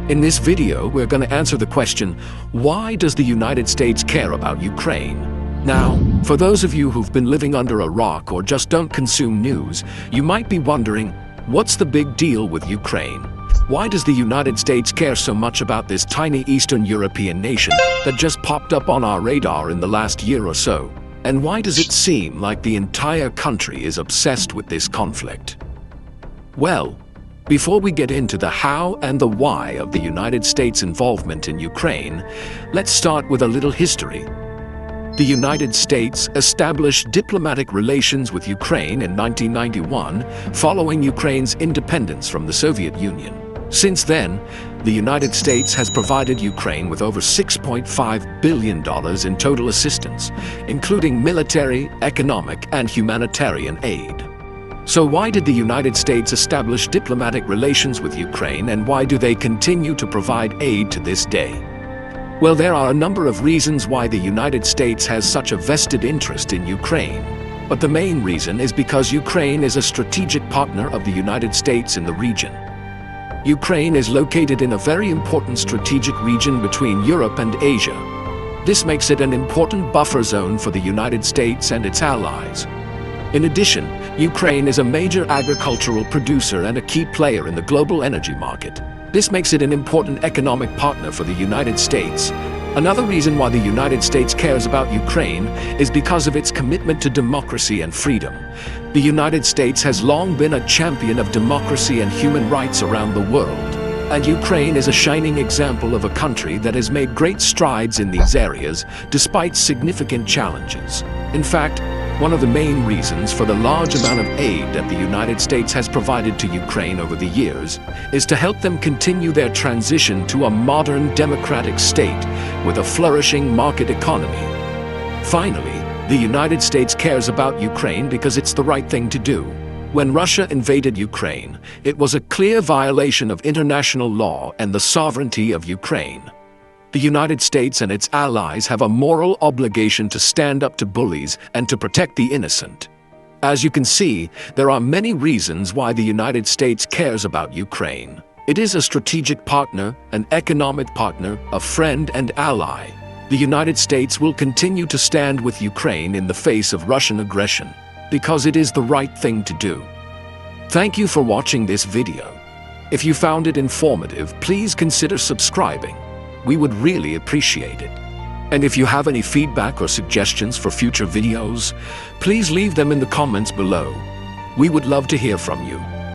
In this video, we're going to answer the question, why does the United States care about Ukraine? Now, for those of you who've been living under a rock or just don't consume news, you might be wondering, what's the big deal with Ukraine? Why does the United States care so much about this tiny Eastern European nation that just popped up on our radar in the last year or so? And why does it seem like the entire country is obsessed with this conflict? Well, before we get into the how and the why of the United States' involvement in Ukraine, let's start with a little history. The United States established diplomatic relations with Ukraine in 1991, following Ukraine's independence from the Soviet Union. Since then, the United States has provided Ukraine with over $6.5 billion in total assistance, including military, economic, and humanitarian aid. So why did the United States establish diplomatic relations with Ukraine, and why do they continue to provide aid to this day? Well, there are a number of reasons why the United States has such a vested interest in Ukraine. But the main reason is because Ukraine is a strategic partner of the United States in the region. Ukraine is located in a very important strategic region between Europe and Asia. This makes it an important buffer zone for the United States and its allies. In addition, Ukraine is a major agricultural producer and a key player in the global energy market. This makes it an important economic partner for the United States. Another reason why the United States cares about Ukraine is because of its commitment to democracy and freedom. The United States has long been a champion of democracy and human rights around the world, and Ukraine is a shining example of a country that has made great strides in these areas despite significant challenges. In fact, one of the main reasons for the large amount of aid that the United States has provided to Ukraine over the years is to help them continue their transition to a modern democratic state with a flourishing market economy. Finally, the United States cares about Ukraine because it's the right thing to do. When Russia invaded Ukraine, it was a clear violation of international law and the sovereignty of Ukraine. The United States and its allies have a moral obligation to stand up to bullies and to protect the innocent. As you can see, there are many reasons why the United States cares about Ukraine. It is a strategic partner, an economic partner, a friend and ally. The United States will continue to stand with Ukraine in the face of Russian aggression, because it is the right thing to do. Thank you for watching this video. If you found it informative, please consider subscribing. We would really appreciate it. And if you have any feedback or suggestions for future videos, please leave them in the comments below. We would love to hear from you.